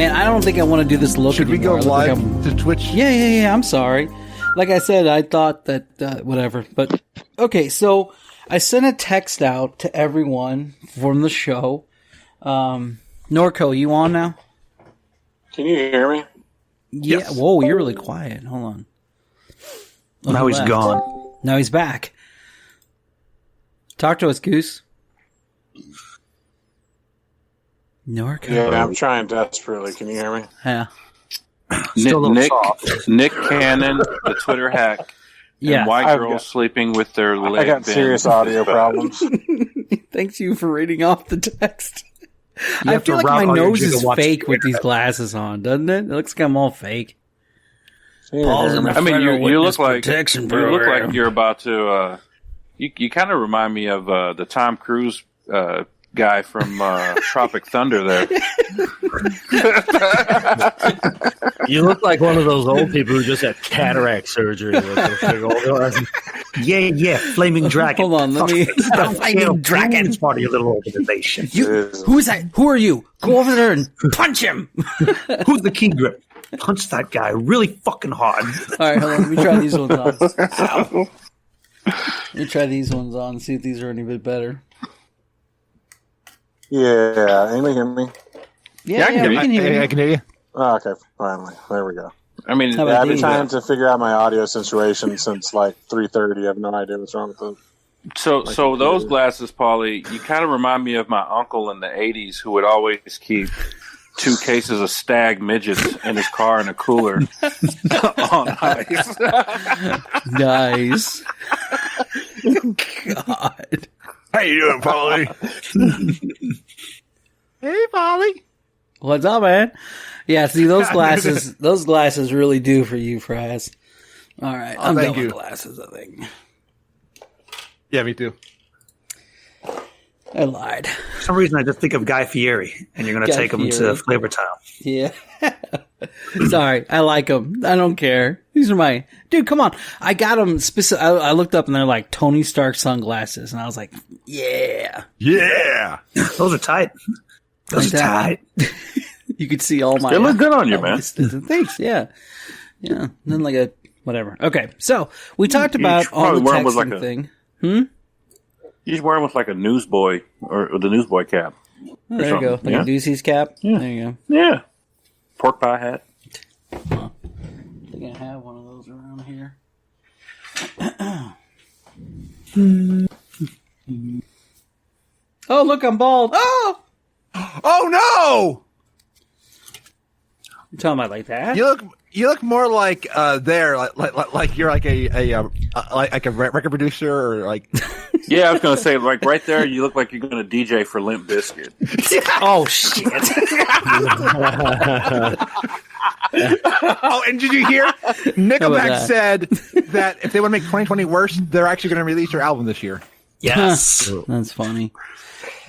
Man, I don't think I want to do this look Should we go anymore. I look like live to Twitch? Yeah. I'm sorry. Like I said, I thought that whatever. But okay, so I sent a text out to everyone from the show. Norco, you on now? Can you hear me? Yeah. Yes. Whoa, you're really quiet. Hold on. Oh, Now he he's left. gone. Now he's back. Talk to us, Goose. Norco. Yeah, I'm trying desperately. Can you hear me? Yeah. Still a little Nick, soft. Nick Cannon, the Twitter hack, Yeah. and white I've girls got- sleeping with their leg I got bent. serious audio problems. Thanks you for reading off the text. You I have feel to like route my all your nose is gigawatts fake to with these glasses on, doesn't it? It looks like I'm all fake. Can you Paul's hear in me? the I mean, Federal you Witness look like Protection you look Program. like you're about to. You kind of remind me of the Tom Cruise guy from Tropic Thunder. There, You look like one of those old people who just had cataract surgery. Yeah, Flaming Dragon. Hold on, let me- The Flaming Dragon. part of your little organization. Who is that? Who are you? Go over there and punch him. Who's the key grip? Punch that guy really fucking hard. All right, hold on. Let me try these ones on. Ow. Let me try these ones on and see if these are any bit better. Yeah, anybody hear me? Yeah, I can hear we you. can hear you. I can hear you. Oh, okay, finally. There we go. I mean, How Yeah, about I've been these? trying to figure out my audio situation since like 3:30. I have no idea what's wrong with them. so those glasses, Paulie, you kind of remind me of my uncle in the '80s who would always keep 2 cases of Stag midgets in his car in a cooler on ice. Nice. God. How you doing, Paulie? Hey, Paulie. What's up, man? Yeah, see those glasses. Those glasses really do for you, Fries. All right, I'm thank done you. with glasses. I think Yeah, me too. I lied. For some reason, I just think of Guy Fieri, and you're going to Guy take him Fieri. to Flavor Town. Yeah. Sorry, I like them. I don't care. These are my dude. Come on, I got them. I looked up and they're like Tony Stark sunglasses, and I was like, yeah. Yeah. Those are tight. Those Like are that. tight. You could see all my. They look good on you, man. Thanks. Yeah. And then like a whatever. Okay, so we talked about all probably the wear 'em with texting like a- thing. You should wear them with like a newsboy or the newsboy cap. Oh, there you go. something, Like a yeah. Doocy's cap. Yeah. There you go. Yeah, pork pie hat. I think I have one of those around here. Oh, look, I'm bald. Oh! Oh no! You're talking about like that? You look more like like you're like a record producer or like. Yeah, I was gonna say like right there. You look like you're gonna DJ for Limp Bizkit. Oh, shit. Oh, and did you hear? How about Nickelback that? said that if they want to make 2020 worse, they're actually going to release their album this year. Yes. That's funny.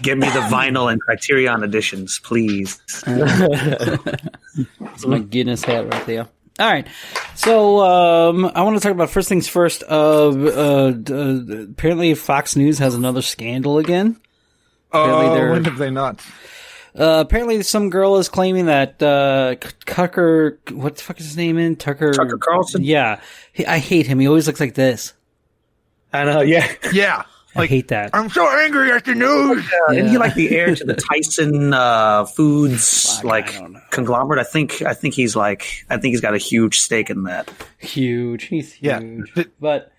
Give me the vinyl and Criterion editions, please. It's my Guinness hat right there. All right. So I want to talk about first things first. Apparently Fox News has another scandal again. Apparently Oh, they're- when have they not? Apparently some girl is claiming that Tucker, what the fuck is his name in? Tucker Carlson? Yeah. I hate him. He always looks like this. I know, yeah. Yeah. I hate that. I'm so angry at the news. Isn't he like the heir to the Tyson Foods Fuck, I don't know. conglomerate? I think he's got a huge stake in that. Huge. He's Yeah. huge. But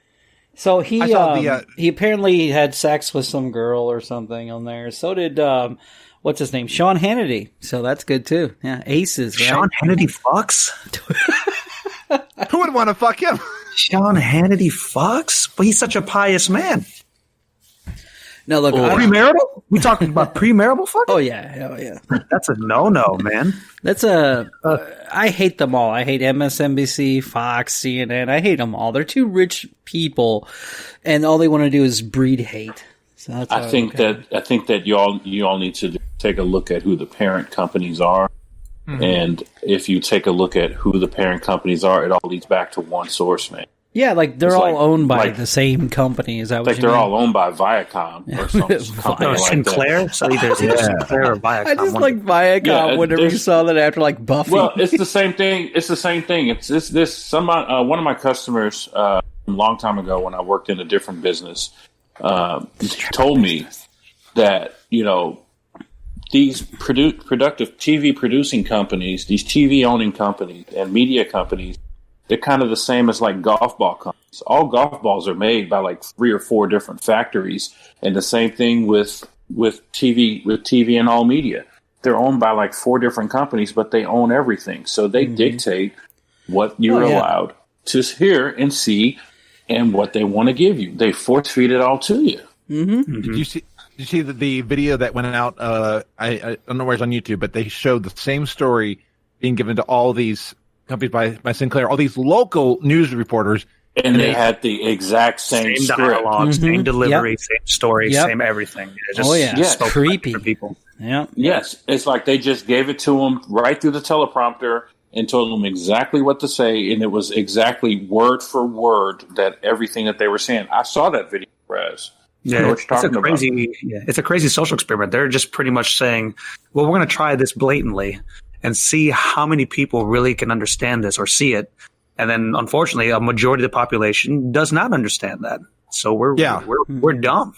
so he I saw the, he apparently had sex with some girl or something on there. So did what's his name? Sean Hannity. So that's good too. Yeah, Aces, right? Sean Hannity fucks? Who would want to fuck him? Sean Hannity fucks? But he's such a pious man. No, look. Premarital? We talking about premarital fucking? Oh yeah. That's a no-no, man. That's I hate them all. I hate MSNBC, Fox, CNN. I hate them all. They're too rich people, and all they want to do is breed hate. So that's how I think that you all need to take a look at who the parent companies are, and if you take a look at who the parent companies are, it all leads back to one source, man. Yeah, like they're It's all like- owned by like- the same company. Is that what Like you they're mean? all owned by Viacom or some company No, like Sinclair. So either Sinclair or Viacom. I just One- like Viacom Yeah, whenever you there's- saw that after like Buffy. Well, it's the same thing. It's the same thing. It's this. Somebody, one of my customers, a long time ago when I worked in a different business, told me that these productive TV producing companies, these TV owning companies, and media companies, they're kind of the same as like golf ball companies. All golf balls are made by like 3 or 4 different factories, and the same thing with TV and all media. They're owned by like 4 different companies, but they own everything. So they dictate what you're allowed to hear and see and what they want to give you. They force feed it all to you. Did you see the video that went out? I don't know where it's on YouTube, but they showed the same story being given to all these companies by Sinclair, all these local news reporters. And they had the exact same script. dialogue, same delivery, Yep. same story, Yep. same everything. It just Yeah. spoke to Creepy. different people. Yeah. Yes, it's like they just gave it to them right through the teleprompter and told them exactly what to say, and it was exactly word for word that everything that they were saying. I saw that video, Raz. I know what you're it's a talking about. crazy. Yeah, it's a crazy social experiment. They're just pretty much saying, "Well, we're going to try this blatantly and see how many people really can understand this or see it." And then, unfortunately, a majority of the population does not understand that. So we're dumb.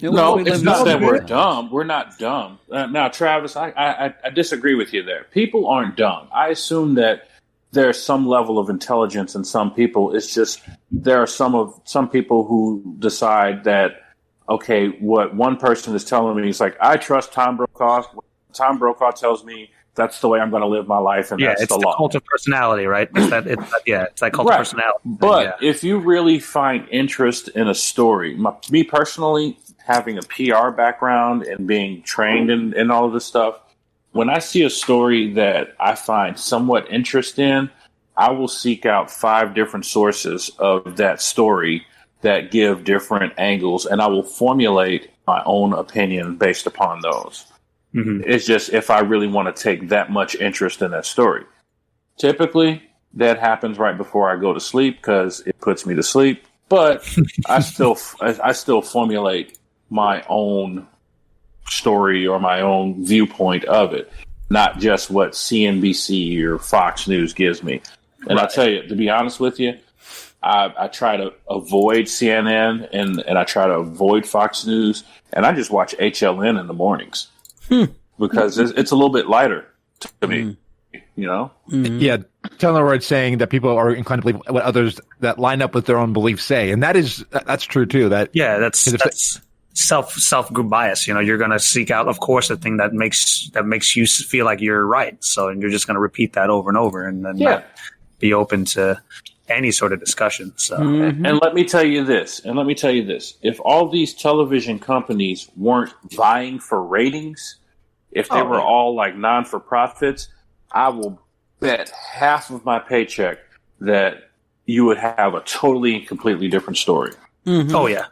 No, We it's live not in that a- we're dumb. We're not dumb. Now, Travis, I disagree with you there. People aren't dumb. I assume that there's some level of intelligence in some people. It's just there are some people who decide that, okay, what one person is telling me is like, I trust Tom Brokaw. Tom Brokaw tells me that's the way I'm going to live my life, and Yeah, that's it's the the law. cult of personality, right? It's that cult Right. of personality. But yeah. if you really find interest in a story, me personally, having a PR background and being trained in all of this stuff, when I see a story that I find somewhat interest in, I will seek out 5 different sources of that story that give different angles, and I will formulate my own opinion based upon those. Mhm. It's just if I really want to take that much interest in that story. Typically, that happens right before I go to sleep because it puts me to sleep. But I still formulate my own story or my own viewpoint of it, not just what CNBC or Fox News gives me. And I'll tell you, to be honest with you, I try to avoid CNN and I try to avoid Fox News, and I just watch HLN in the mornings because it's a little bit lighter to me, you know? Yeah, Tellerwood saying that people are inclined to believe what others that line up with their own beliefs say, and that's true too. Yeah, that's Because if self group bias. You know, you're going to seek out, of course, the thing that makes you feel like you're right. So, and you're just going to repeat that over and over, and then not be open to any sort of discussion. So, And let me tell you this. If all these television companies weren't vying for ratings, if they were all like non-for-profits, I will bet half of my paycheck that you would have a totally and completely different story. oh yeah,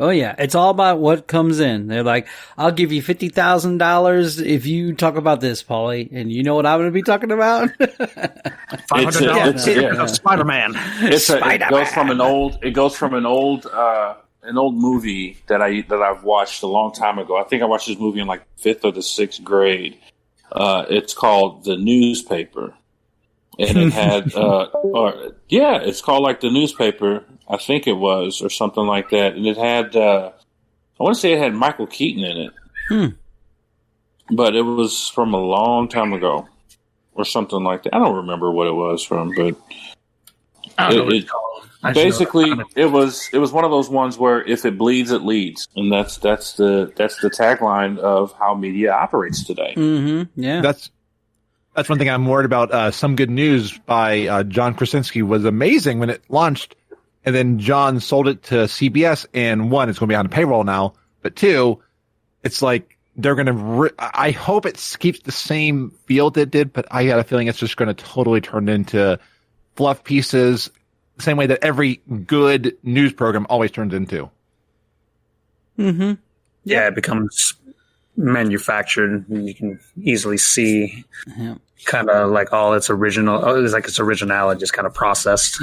Oh yeah, it's all about what comes in. They're like, "I'll give you $50,000 if you talk about this, Paulie." And you know what I'm going to be talking about? $500 of Spider-Man. It goes from an old movie that I've watched a long time ago. I think I watched this movie in like 5th or the 6th grade. It's called The Newspaper, and it had it's called like The Newspaper. I think it was, or something like that. And it had, I want to say it had Michael Keaton in it. But it was from a long time ago, or something like that. I don't remember what it was from, but I don't know what it's called. I just know basically that- it was one of those ones where if it bleeds, it leads. And that's the tagline of how media operates today. Yeah. That's one thing I'm worried about. Some Good News by John Krasinski was amazing when it launched, and then John sold it to CBS. And 1, it's going to be on payroll now, but 2, it's like they're going to. I hope it keeps the same feel that it did, but I got a feeling it's just going to totally turn into fluff pieces, the same way that every good news program always turns into. yeah, it becomes manufactured. And you can easily see kind of like all its originality just kind of processed.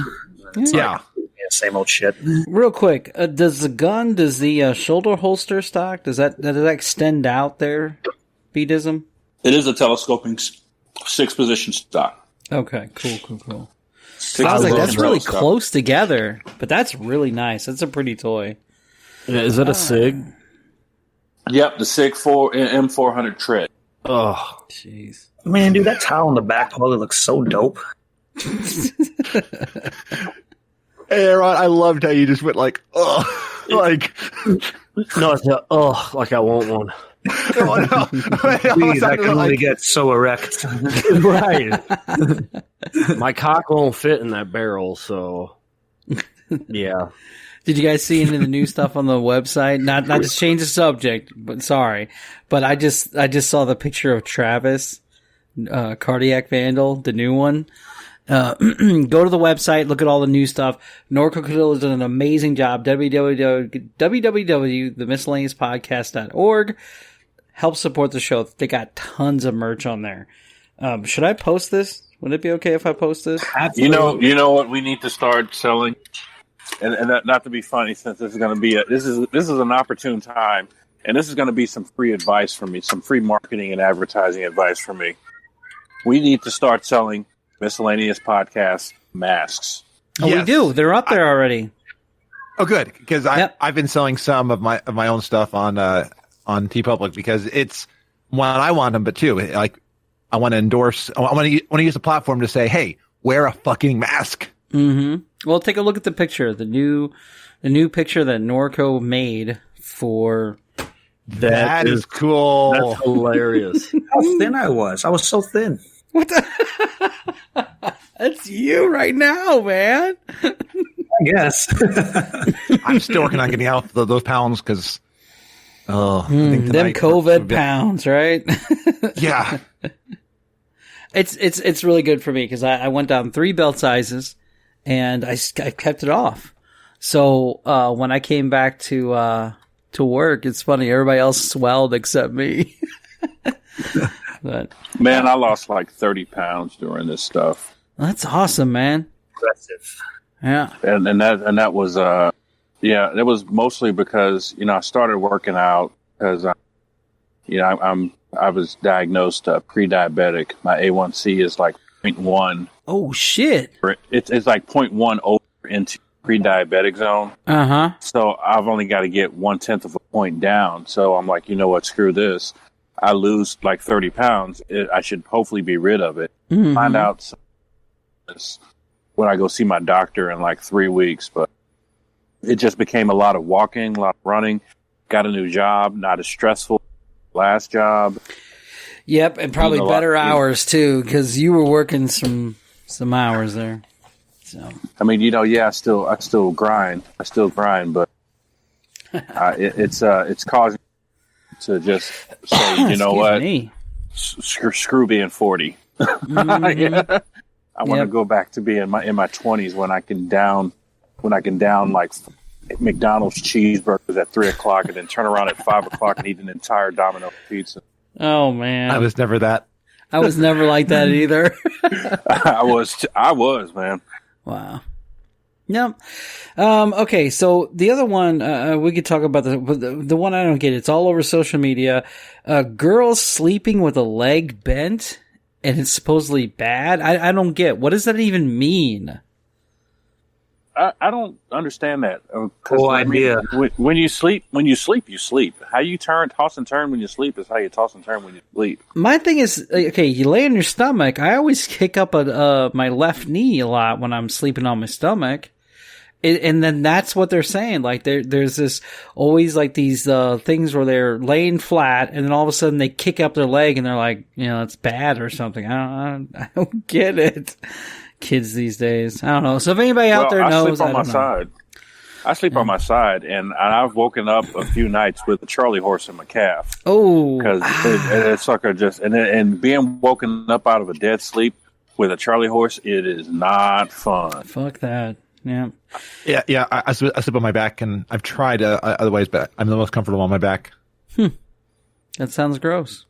It's Yeah. like, same old shit. Real quick, does the shoulder holster stock, does that extend out there, Beatism? It is a telescoping 6-position stock. Okay, cool. Six I was like, position that's really telescope. close together, but that's really nice. That's a pretty toy. Yeah, is that a SIG? Yep, the SIG M400 tread. Oh, Jeez. Man, dude, that towel on the back probably looks so dope. Hey, Aaron, I loved how you just went like, oh, like, no, it's not, like I want one. oh, no. Please, I can only get so erect. Right. My cock won't fit in that barrel, so yeah. Did you guys see any of the new stuff on the website? Not to change the subject, but sorry. But I just saw the picture of Travis, Cardiac Vandal, the new one. Go to the website, look at all the new stuff. Norco Cadillo has done an amazing job. www.themiscellaneouspodcast.org. Help support the show. They got tons of merch on there. Should I post this? Would it be okay if I post this? You know what we need to start selling, and that, not to be funny, since this is going to be this is an opportune time, and this is going to be some free advice from me, some free marketing and advertising advice from me. We need to start selling Miscellaneous Podcast masks. Oh, Yes. we do. They're up there already. Oh, good, because Yep. I've been selling some of my own stuff on TeePublic because it's one, I want them, but two, like I want to endorse. I want to use the platform to say, hey, wear a fucking mask. Mm-hmm. Well, take a look at the picture. The new picture that Norco made for. That is cool. That's hilarious. How thin I was. I was so thin. What the? That's you right now, man. I guess. I'm still working on getting out those pounds because, I think Them tonight- COVID pounds, right? Yeah. It's really good for me because I went down 3 belt sizes and I kept it off. So when I came back to work, it's funny, everybody else swelled except me. But Man, I lost like 30 pounds during this stuff, that's awesome, man. Aggressive. Yeah. and that was it was mostly because I started working out because I was diagnosed pre-diabetic. My A1C is like 0.1. Oh shit. It's like 0.1 over into pre-diabetic zone. Uh-huh. So I've only got to get 1/10 of a point down. So I'm like, you know what? Screw this. I lose like 30 pounds. I should hopefully be rid of it. Mhm. Find out when I go see my doctor in like 3 weeks. But it just became a lot of walking, a lot of running. Got a new job, not as stressful. Last job. Yep, and probably Doing a lot. better hours too, because you were working some hours there. So I mean, I still grind. But it's causing to just say, you know excuse what? me. Screw being 40. Mhm. I want to Yep. go back to being in my 20s when I can down like McDonald's cheeseburgers at 3:00 and then turn around at 5:00 and eat an entire Domino's pizza. Oh man, I was never that. I was never like that either. I was, man. Wow. No. Okay, so the other one, we could talk about the one I don't get. It's all over social media. Girls sleeping with a leg bent, and it's supposedly bad. I don't get. What does that even mean? I don't understand that. 'Cause, Cool idea. When you sleep, you sleep. How you toss and turn when you sleep is how you toss and turn when you sleep. My thing is, okay, you lay on your stomach. I always kick up my left knee a lot when I'm sleeping on my stomach. And then that's what they're saying. Like there's this always like these things where they're laying flat, and then all of a sudden they kick up their leg, and they're like, it's bad or something. I don't get it. Kids these days, I don't know. So if anybody out there knows, I sleep on I my don't know. side. I sleep on my side, and I've woken up a few nights with a Charlie horse in my calf Oh, because that sucker just and being woken up out of a dead sleep with a Charlie horse, it is not fun. fuck that. Yeah. Yeah. I sleep on my back, and I've tried other ways, but I'm the most comfortable on my back. That sounds gross.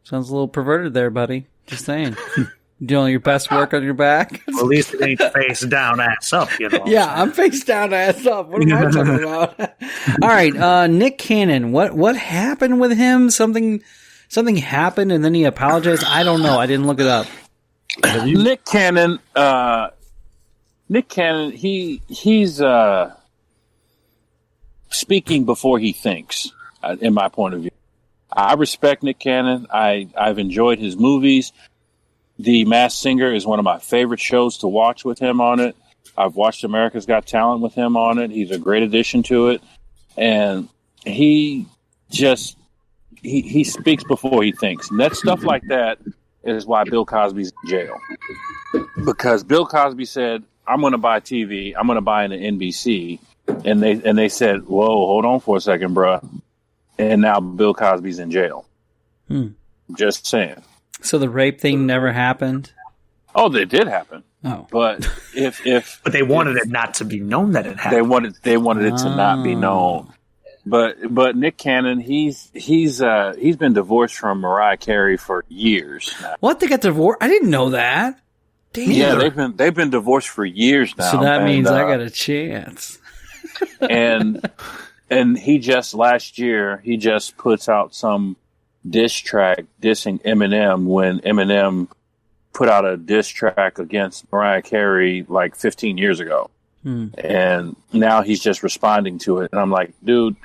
Sounds a little perverted there, buddy. Just saying. Doing your best work on your back? Well, at least it ain't face down, ass up, you know. Yeah, I'm face down, ass up. What am I talking about? All right, Nick Cannon. What happened with him? Something happened, and then he apologized. I don't know. I didn't look it up. Nick Cannon. He's speaking before he thinks. In my point of view, I respect Nick Cannon. I've enjoyed his movies. The Masked Singer is one of my favorite shows to watch with him on it. I've watched America's Got Talent with him on it. He's a great addition to it. And he speaks before he thinks. And that stuff like that is why Bill Cosby's in jail. Because Bill Cosby said, I'm going to buy TV. I'm going to buy an NBC. And they said, whoa, hold on for a second, bruh. And now Bill Cosby's in jail. Just saying. So the rape thing never happened? Oh, it did happen. Oh. But but they wanted it not to be known that it happened. They wanted it to not be known. But Nick Cannon, he's been divorced from Mariah Carey for years now. What? They got divorced? I didn't know that. Damn. Yeah, they've been divorced for years now. So that means I got a chance. and he just last year he just puts out some diss track dissing Eminem when Eminem put out a diss track against Mariah Carey like 15 years ago. And now he's just responding to it. And I'm like, dude,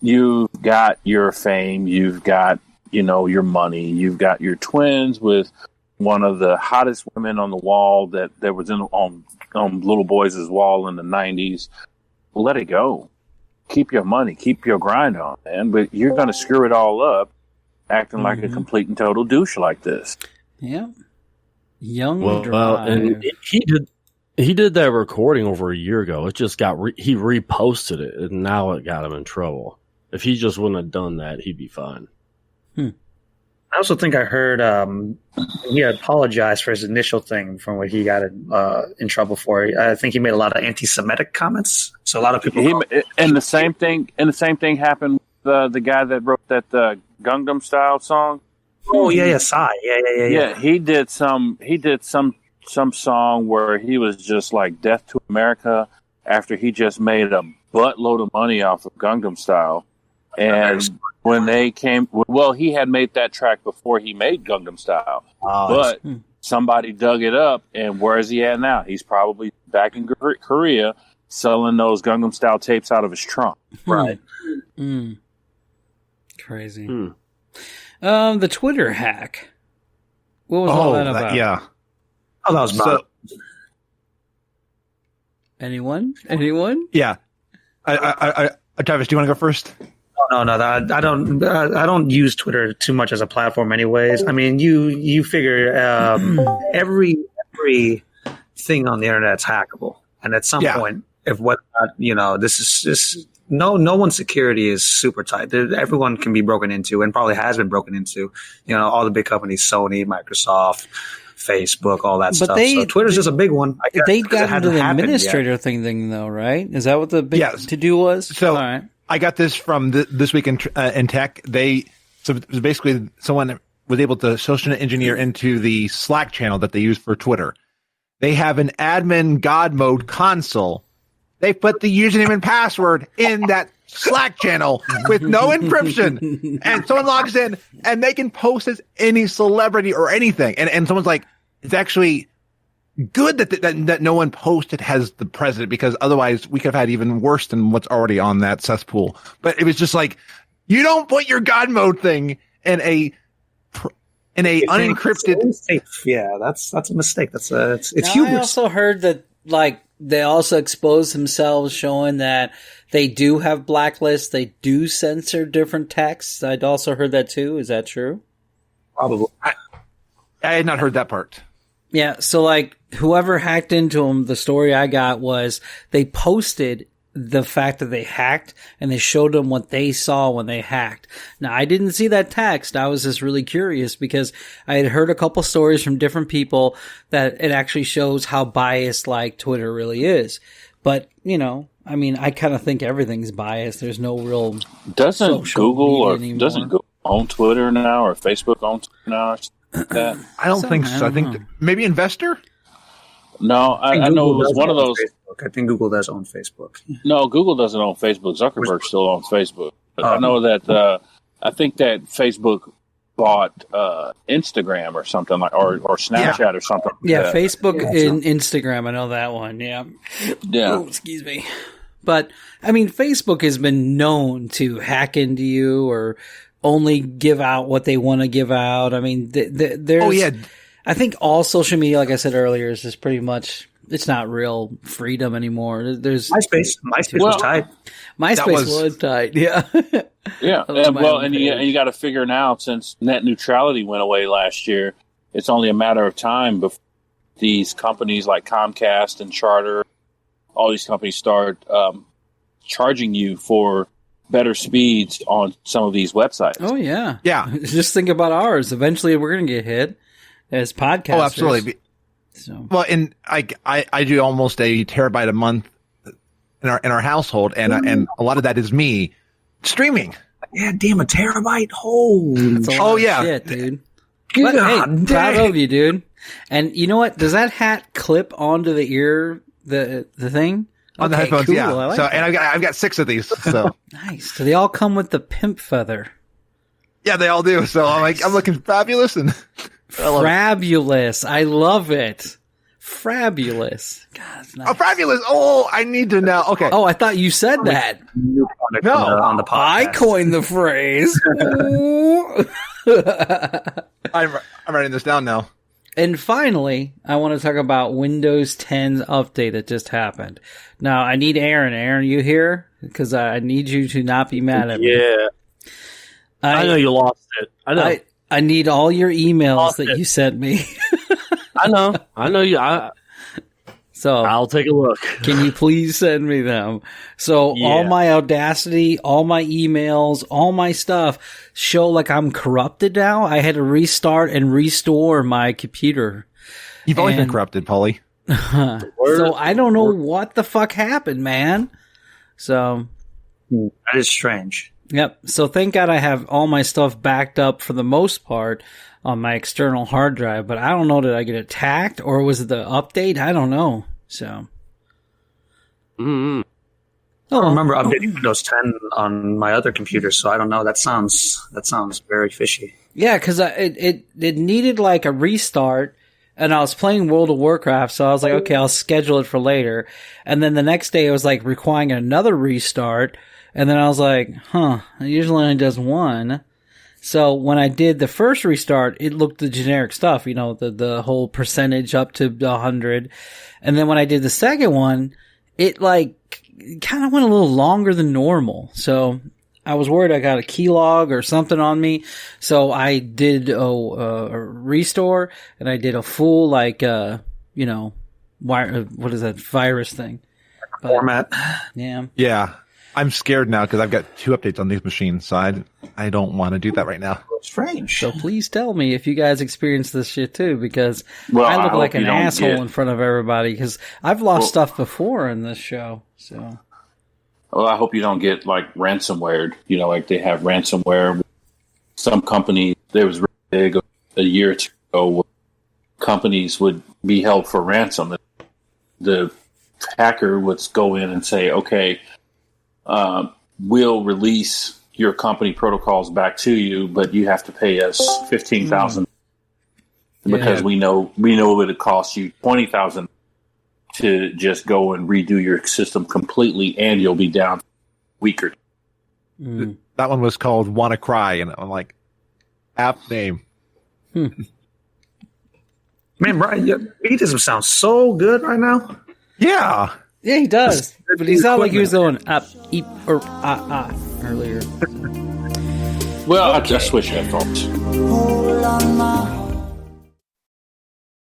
you've got your fame, you've got, your money, you've got your twins with one of the hottest women on the wall that was on Little Boys' wall in the 90s. Let it go. Keep your money, keep your grind on, man. But you're going to screw it all up acting like a complete and total douche like this. Yeah. Young Well, and he did that recording over a year ago. It just got he reposted it, and now it got him in trouble. If he just wouldn't have done that, he'd be fine. I also think I heard he apologized for his initial thing from what he got in trouble for. I think he made a lot of anti-Semitic comments. So a lot of people. And the same thing happened with the guy that wrote that Gangnam Style song. Oh yeah, Psy. Yeah. He did some song where he was just like Death to America after he just made a buttload of money off of Gangnam Style. And when they came, he had made that track before he made Gangnam Style. But somebody dug it up, and where is he at now? He's probably back in Korea selling those Gangnam Style tapes out of his trunk. Right. Crazy. The Twitter hack. What was all that about? Yeah. Oh, that was about. Anyone? Yeah. Travis, do you want to go first? No. I don't use Twitter too much as a platform, anyways. I mean, you figure every thing on the internet's hackable, and at some point, if this is no one's security is super tight. Everyone can be broken into, and probably has been broken into. All the big companies, Sony, Microsoft, Facebook, all that stuff. So Twitter's just a big one. They got into the administrator thing, though, right? Is that what the big to-do was? So all right. I got this from This Week in Tech. So basically someone was able to social engineer into the Slack channel that they use for Twitter. They have an admin God mode console. They put the username and password in that Slack channel with no encryption, and someone logs in and they can post as any celebrity or anything. And someone's like, it's actually good that no one posted as the president, because otherwise we could have had even worse than what's already on that cesspool. But it was just like, you don't put your God mode thing in a unencrypted. Yeah, that's a mistake. It's hubris. I also heard that they also expose themselves, showing that they do have blacklists. They do censor different texts. I'd also heard that too. Is that true? Probably. I had not heard that part. Yeah. So whoever hacked into them, the story I got was they posted the fact that they hacked, and they showed them what they saw when they hacked. Now, I didn't see that text. I was just really curious because I had heard a couple stories from different people that it actually shows how biased Twitter really is. But, I kind of think everything's biased. There's no real Doesn't Google own Twitter now, or Facebook own Twitter now? that? I don't think so. I think maybe Investor. No, I know it was one of those. Facebook. I think Google does own Facebook. No, Google doesn't own Facebook. Zuckerberg still owns Facebook. But I know that I think that Facebook bought Instagram or something like, or Snapchat or something. Yeah, like that. Facebook and Instagram. I know that one. Yeah. Yeah. Oh, excuse me. But I mean, Facebook has been known to hack into you or only give out what they want to give out. I mean, there's. Oh yeah. I think all social media, like I said earlier, is just pretty much. It's not real freedom anymore. There's MySpace was tight. MySpace was tight. Yeah. Yeah. And you got to figure now, since net neutrality went away last year, it's only a matter of time before these companies like Comcast and Charter, all these companies start charging you for better speeds on some of these websites. Oh yeah. Yeah. Just think about ours. Eventually, we're going to get hit as podcasters. Oh, absolutely. So. Well, and I do almost a terabyte a month in our household, and a lot of that is me streaming. Yeah, damn, a terabyte. Holy That's a lot of shit, dude. But, hey, proud of you, dude. And you know what? Does that hat clip onto the ear? The thing On the headphones, cool. yeah. I like So, that. and I've got 6 of these. So Nice. So they all come with the pimp feather. yeah, they all do. So I'm looking fabulous and Frabulous. I love it. Frabulous. God, it's nice. oh, fabulous. Oh, I need to know. Okay. Oh, I thought you said that. new product No. on the podcast. I coined the phrase. I'm writing this down now. And finally, I want to talk about Windows 10's update that just happened. Now, I need Aaron. Aaron, you here? Because I need you to not be mad at me. Yeah, I know you lost it. I know. I need all your emails Lost that it. you sent me. I know you. So I'll take a look. can you please send me them? So Yeah. all my Audacity, all my emails, all my stuff show like I'm corrupted now. I had to restart and restore my computer. You've always been And- corrupted, Paulie. So I don't know what the fuck happened, man. So, That is strange. yep. So thank God I have all my stuff backed up for the most part on my external hard drive, but I don't know, did I get attacked or was it the update? I don't know. So. Mm-hmm. I don't remember updating Windows 10 on my other computer, so I don't know. That sounds very fishy. Yeah, because it needed like a restart, and I was playing World of Warcraft, so I was like, okay, I'll schedule it for later. And then the next day it was like requiring another restart, and then I was like, it usually only does one. So when I did the first restart, it looked the generic stuff, you know, the whole percentage up to 100. And then when I did the second one, it like kind of went a little longer than normal. So I was worried I got a keylog or something on me. So I did a restore, and I did a full what is that virus thing? Format. Yeah. Yeah. I'm scared now because I've got 2 updates on these machines, so I don't want to do that right now. Strange. So please tell me if you guys experience this shit too, because Well, I I look hope like you an don't asshole get- in front of everybody because I've lost stuff before in this show. So Well, I hope you don't get like ransomware. You know, like they have ransomware. Some companies, there was really big a year or two ago where companies would be held for ransom. The hacker would go in and say, okay, we'll release your company protocols back to you, but you have to pay us $15,000 because we know it would cost you $20,000 to just go and redo your system completely, and you'll be down weaker. That one was called Wanna Cry, and I'm like, app name. Man, Brian, he doesn't sound so good right now. Yeah. yeah, he does, but he sounded like he was going up, eep, or earlier. Well, I just switched headphones. Hold on my